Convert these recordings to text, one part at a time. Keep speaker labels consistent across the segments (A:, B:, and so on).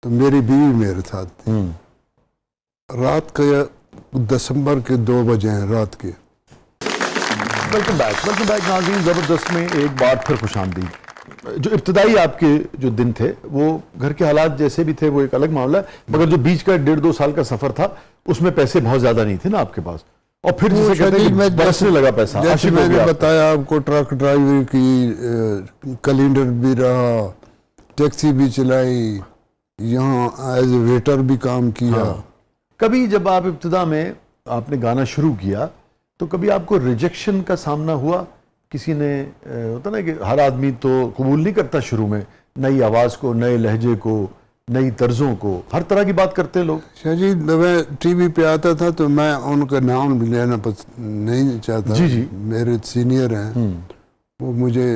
A: तो मेरी बीवी मेरे साथ थी। रात के दिसंबर के 2 बजे हैं रात के।
B: वेलकम बैक नाज़रीन, ज़बरदस्त में एक बार फिर खुशामदीद। जो इब्तदाई आपके जो दिन थे वो घर के हालात जैसे भी थे वो एक अलग मामला है, मगर जो बीच का 1.5-2 साल का सफर था उसमें पैसे बहुत ज्यादा नहीं थे ना आपके पास, और फिर जिसे कहते हैं कि बरसने लगा पैसा।
A: जैसे मैंने बताया आपको, ट्रक ड्राइवर की, कैलेंडर भी रहा, टैक्सी भी चलाई, यहाँ एज ए वेटर भी काम किया।
B: कभी जब आप इब्तिदा में आपने गाना शुरू किया तो कभी आपको रिजेक्शन का सामना हुआ? किसी ने, होता ना कि हर आदमी तो कबूल नहीं करता शुरू में नई आवाज़ को, नए लहजे को, नई तर्जों को, हर तरह की बात करते हैं लोग।
A: शाजी, मैं टीवी पे आता था तो मैं उनका नाम लेना नहीं चाहता।
B: जी।
A: मेरे सीनियर हैं, वो मुझे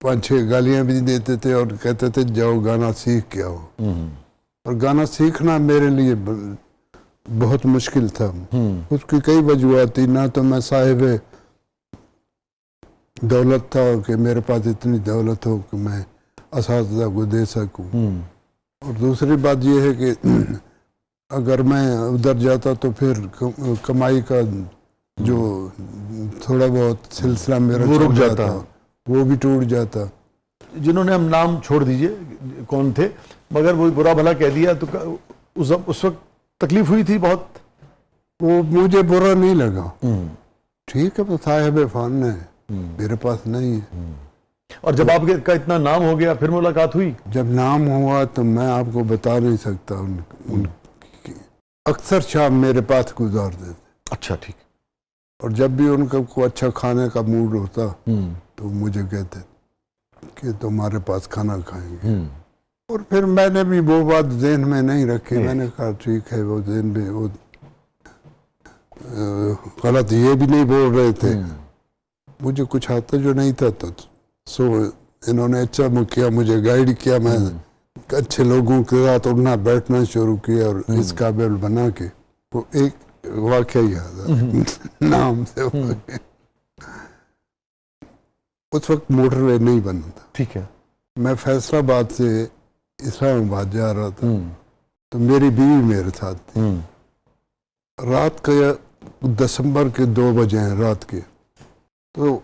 A: 5-6 गालियां भी देते थे और कहते थे जाओ गाना सीख के आओ। और गाना सीखना मेरे लिए बहुत मुश्किल था। उसकी कई वजूहत थी। ना तो मैं साहिब दौलत था कि मेरे पास इतनी दौलत हो कि मैं असातिज़ा को दे सकूं, और दूसरी बात यह है कि अगर मैं उधर जाता तो फिर कमाई का जो थोड़ा बहुत सिलसिला मेरा
B: वो रुक जाता,
A: वो भी टूट जाता।
B: जिन्होंने हम नाम छोड़ दीजिए कौन थे, मगर वो बुरा भला कह दिया तो उस वक्त तकलीफ हुई थी बहुत?
A: वो मुझे बुरा नहीं लगा। ठीक है, तो साहिब फान है, मेरे पास नहीं है।
B: और जब आपका इतना नाम हो गया फिर मुलाकात हुई?
A: जब नाम हुआ तो मैं आपको बता नहीं सकता। अक्सर शाम मेरे पास गुजार देते।
B: अच्छा, ठीक।
A: और जब भी उनका कोई अच्छा खाने का मूड होता तो मुझे कहते कि तुम्हारे पास खाना खाएंगे। और फिर मैंने भी वो बात ज़हन में नहीं रखी। मैंने कहा ठीक है, वो ज़हन में वो गलत ये भी नहीं बोल रहे थे। मुझे कुछ आता जो नहीं था, तो सो इन्होंने अच्छा किया, मुझे गाइड किया। मैं अच्छे लोगों के साथ उठना बैठना शुरू किया और इस काबिल बना के वो एक वाक़या याद है नाम से। उस वक्त मोटरवे नहीं बना था।
B: ठीक है।
A: मैं फैसलाबाद से इस्लामाबाद जा रहा था, तो मेरी बीवी मेरे साथ थी। रात के दिसंबर के 2 बजे हैं रात के। तो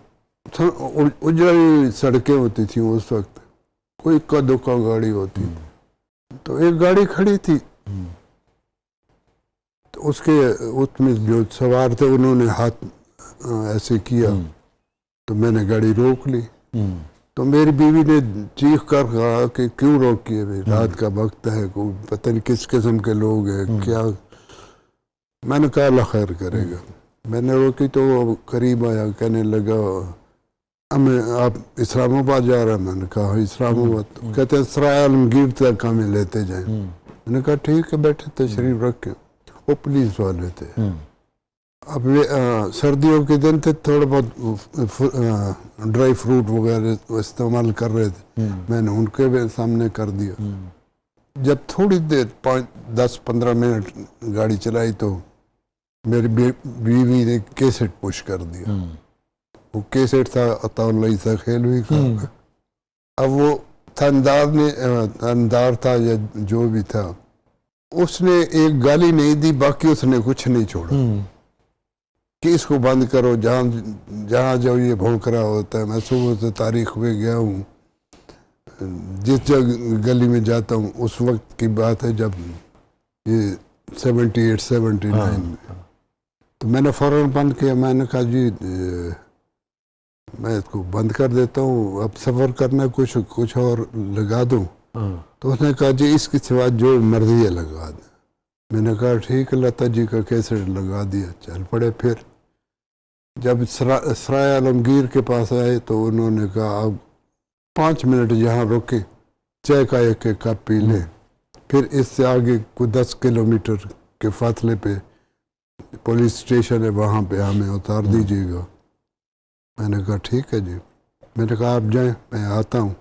A: उजड़ी सड़कें होती थी उस वक्त, कोई इक्का दुक्का गाड़ी होती। तो एक गाड़ी खड़ी थी, तो उसमें जो सवार थे उन्होंने हाथ ऐसे किया, तो मैंने गाड़ी रोक ली। तो मेरी बीवी ने चीख कर कहा कि क्यों रोकी है भाई, रात का वक्त है, कोई पता नहीं किस किस्म के लोग हैं क्या। मैंने कहा अल्लाह खैर करेगा। मैंने रोकी तो वो करीब आया, कहने लगा हमें आप इस्लामाबाद जा रहे हैं? मैंने कहा इस्लामाबाद। तो कहते हैं सराय आलमगीर तक हमें लेते जाएं। मैंने कहा ठीक है, बैठे तशरीफ रख के। वो पुलिस वाले थे। अब सर्दियों के दिन थे, थोड़ा बहुत ड्राई फ्रूट वगैरह इस्तेमाल कर रहे थे। मैंने उनके भी सामने कर दिया। जब थोड़ी देर 10-15 मिनट गाड़ी चलाई तो मेरी बीवी ने कैसेट पुश कर दिया। वो कैसेट था अताउल्लाह ईसा खेलवी का। अब वो थानेदार था या जो भी था, उसने एक गाली नहीं दी, बाकी उसने कुछ नहीं छोड़ा कि इसको बंद करो, जहाँ जो ये भौंकरा होता है। मैं सुबह से तारीख में गया हूँ, जिस जगह गली में जाता हूँ, उस वक्त की बात है जब ये 78-79 में। तो मैंने फ़ौरन बंद किया। मैंने कहा जी मैं इसको बंद कर देता हूँ, अब सफ़र करना कुछ और लगा दूँ। तो उसने कहा जी इसके सिवा जो मर्जी है लगा दे। मैंने कहा ठीक है, लता जी का कैसेट लगा दिया, चल पड़े। फिर जब सराय आलमगीर के पास आए तो उन्होंने कहा अब 5 मिनट यहाँ रुके, चाय का एक कप पी लें, फिर इससे आगे कोई 10 किलोमीटर के फासले पे पुलिस स्टेशन है, वहाँ पे हमें उतार दीजिएगा। मैंने कहा ठीक है जी। मैंने कहा आप जाएं, मैं आता हूँ।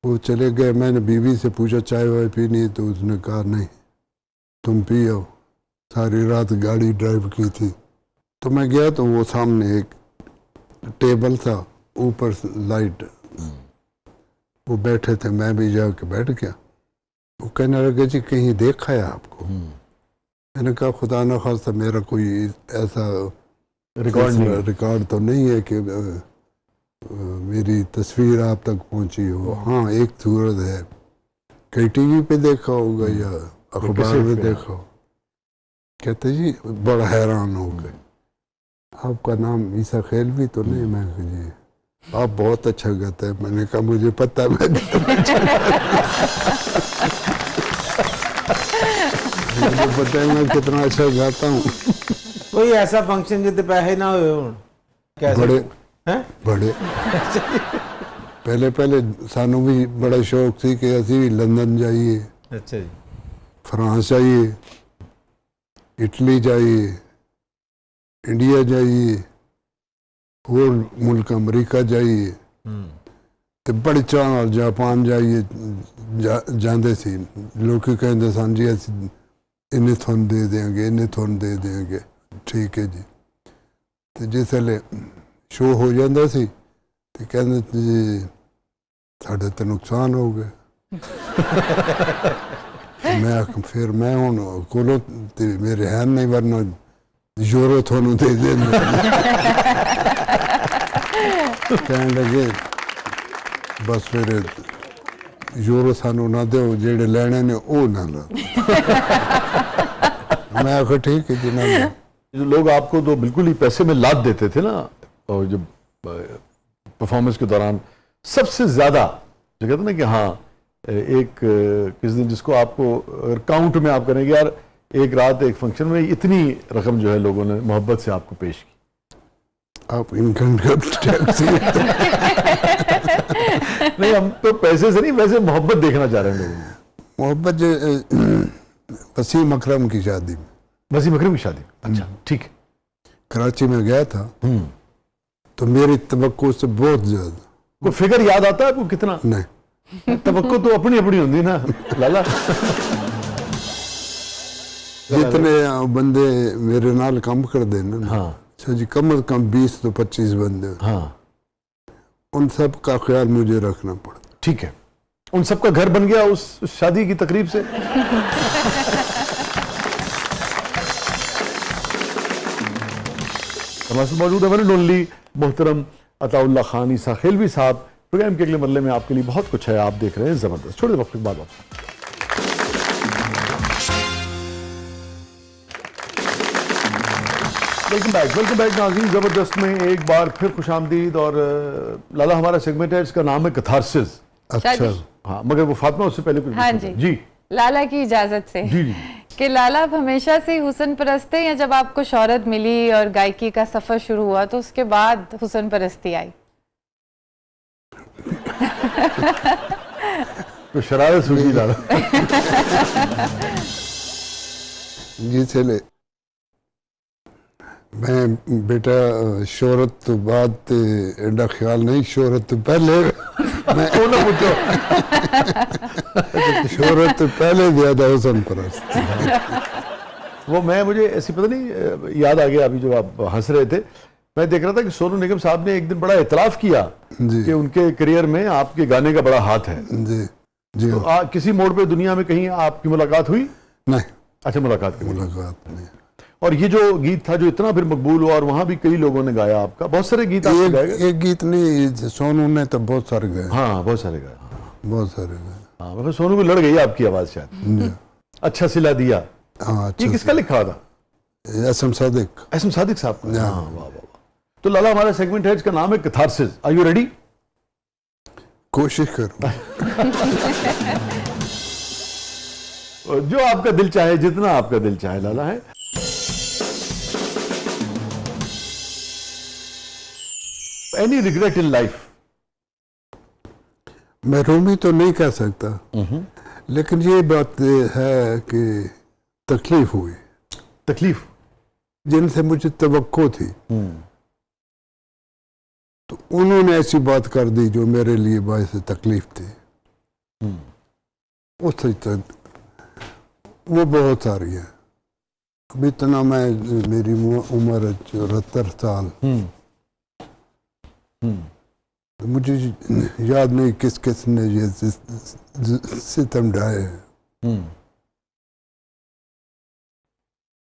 A: वो चले गए। मैंने बीवी से पूछा चाय वाय पीनी है, तो उसने कहा नहीं तुम पियो, सारी रात गाड़ी ड्राइव की थी। तो मैं गया तो वो सामने एक टेबल था, ऊपर लाइट, वो बैठे थे, मैं भी जाके बैठ गया। वो कहने लगे जी कहीं देखा है आपको? मैंने कहा खुदा न खास्ता मेरा कोई ऐसा रिकॉर्ड तो नहीं है कि मेरी तस्वीर आप तक पहुंची हो। हाँ एक सूरत है, कहीं टीवी पे देखा होगा या अखबार में देखा हो। कहते जी बड़ा हैरान हो गए, आपका नाम ईसा खेलवी तो नहीं? मैं कहा जी आप बहुत अच्छा गाते हैं। मैंने कहा मुझे पता है मैं मुझे पता है मैं कितना अच्छा गाता हूँ।
C: कोई ऐसा फंक्शन जिते पैसे ना हुए हुण कैसे
A: बड़े
C: हैं?
A: बड़े पहले सानू भी बड़ा शौक सी कि असी भी लंदन जाइए,
C: अच्छा जी,
A: फ्रांस जाइए, इटली जाइए, इंडिया जाइए, होर मुल्क अमरीका जाइए, ते बड़े चाह नाल जापान जाइए जांदे सी। लोग कहंदे सन जी असी इन्हें थोन दे देंगे, इन्हें थोन दे देंगे। ठीक है जी। ते जिसले शो हो जाता सी ते कहंदे जी साढ़े तो नुकसान हो गए। फिर मैं हुण कोलों ते मेरे हैं नहीं, वरना यूरो थोनू दे देंगे। कहने लगे बस फिर यूरो सानू ना दो, जेड़े लेने ने ओ ना लो। मैं आखो ठीक है जी ना लो।
B: जो लोग आपको तो बिल्कुल ही पैसे में लाद देते थे ना, और जब परफॉर्मेंस के दौरान सबसे ज्यादा जो कहते ना कि हाँ एक किस दिन जिसको आपको अगर काउंट में आप करेंगे यार एक रात एक फंक्शन में इतनी रकम जो है लोगों ने मोहब्बत से आपको पेश की।
A: आप इनकम टैक्स
B: नहीं हम तो पैसे से नहीं, वैसे मोहब्बत देखना चाह रहे हैं लोगों में।
A: मोहब्बत वसीम अकरम की शादी में,
B: वसीम अकरम की शादी। अच्छा ठीक है।
A: कराची में गया था तो मेरी तवक्को से बहुत ज्यादा।
B: कोई फिगर याद आता है आपको कितना?
A: नहीं,
B: तवक्को तो अपनी अपनी होती ना लाला।
A: जितने बंदे मेरे नाल काम कर देना ना,
B: हाँ
A: अच्छा जी कम से कम 20 तो 25 बंदे,
B: हाँ
A: उन सब का ख्याल मुझे रखना पड़ा।
B: ठीक है। उन सबका घर बन गया उस शादी की तकरीब से। हमारे साथ मौजूद है वन एंड ओनली मोहतरम अताउल्लाह खान ईसा खेलवी साहब। प्रोग्राम के अगले मरले में आपके लिए बहुत कुछ है, आप देख रहे हैं जबरदस्त। छोटे वक्त के बाद वापस। वेलकम बैक नाज़रीन। जबरदस्त में एक बार फिर खुशामदीद। और लाला हमारा सेगमेंट है, इसका नाम है कथारसिस।
A: अच्छा
B: हाँ मगर वो फातिमा उससे पहले कुछ
D: हाँ
B: पूछना
D: जी।
B: था। जी
D: लाला की इजाजत से
B: जी जी।
D: कि लाला आप हमेशा से हुस्न परस्त थे या जब आपको शोहरत मिली और गायकी का सफर शुरू हुआ तो उसके बाद हुस्न परस्ती आई?
B: तो शरारत सूझी लाला।
A: जी चले मैं बेटा शोहरत तो बाद ते एडा ख्याल नहीं, शोहरत तो पहले मैं
B: पूछो।
A: शोहरत तो पहले ज्यादा हुस्न परस्त।
B: वो मुझे ऐसी पता नहीं याद आ गया अभी जो आप हंस रहे थे। मैं देख रहा था कि सोनू निगम साहब ने एक दिन बड़ा इतलाफ किया
A: जी
B: कि उनके करियर में आपके गाने का बड़ा हाथ है।
A: जी जी
B: तो किसी मोड़ पे दुनिया में कहीं आपकी मुलाकात हुई?
A: नहीं,
B: अच्छा मुलाकात की।
A: मुलाकात नहीं।
B: और ये जो गीत था जो इतना फिर मकबूल हुआ और वहां भी कई लोगों ने गाया आपका, बहुत सारे गीत आपने गाए गए।
A: एक गीत नहीं, सोनू ने तो बहुत सारे गाए।
B: हाँ बहुत सारे गाए।
A: बहुत सारे गाए।
B: हाँ मतलब सोनू भी लड़ गई आपकी आवाज शायद। अच्छा सिला दिया,
A: हाँ
B: ये
A: अच्छा
B: किसका लिखा था?
A: एसएम सादिक।
B: एसएम सादिक साहब का।
A: हाँ।
B: हाँ वाह वाह वाह। तो लाला हमारा सेगमेंट है, इसका नाम है कथारसिस। Are you ready?
A: कोशिश करूँ।
B: जो आपका दिल चाहे, जितना आपका दिल चाहे लाला है। Any regret in life?
A: मैं रोमी तो नहीं कह सकता, लेकिन ये बात है कि तकलीफ हुई
B: तकलीफ
A: जिनसे मुझे तवक्को थी, तो उन्होंने ऐसी बात कर दी जो मेरे लिए बायस तकलीफ थी। उस तक वो बहुत सारी है। अभी इतना मैं मेरी उम्र 74 साल, तो मुझे याद नहीं किस किस ने ये सितम ढाए हैं।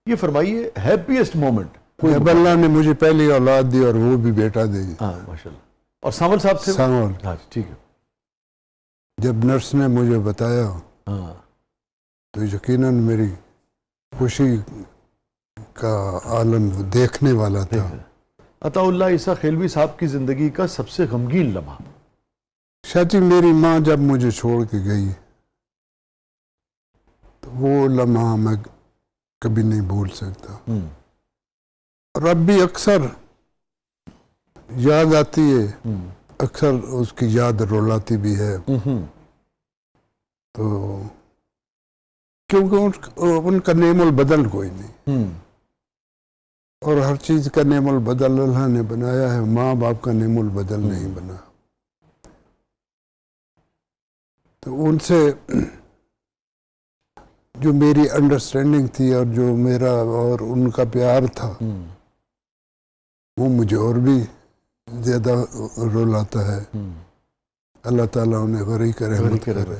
B: ये फरमाइए हैप्पीएस्ट मोमेंट कोई
A: जब अल्लाह ने मुझे पहली औलाद दी और वो भी बेटा दी,
B: हाँ माशाल्लाह। और सांवल साहब थे?
A: सांवल।
B: हाँ ठीक है।
A: जब नर्स ने मुझे बताया
B: हाँ
A: तो यकीनन मेरी खुशी का आलम देखने वाला था।
B: अताउल्लाह ईसा खेलवी साहब की जिंदगी का सबसे गमगीन लम्हा?
A: शाची मेरी माँ जब मुझे छोड़ के गई तो वो लम्हा मैं कभी नहीं भूल सकता। और अब भी अक्सर याद आती है, अक्सर उसकी याद रुलाती भी है। तो क्योंकि उनका नेमुल बदल कोई नहीं, और हर चीज का नेमुल बदल अल्लाह ने बनाया है, माँ बाप का नेमुल बदल नहीं बना। तो उनसे जो मेरी अंडरस्टैंडिंग थी और जो मेरा और उनका प्यार था, वो मुझे और भी ज्यादा रुलाता है। अल्लाह ताला उन्हें गरीक रहमत करे।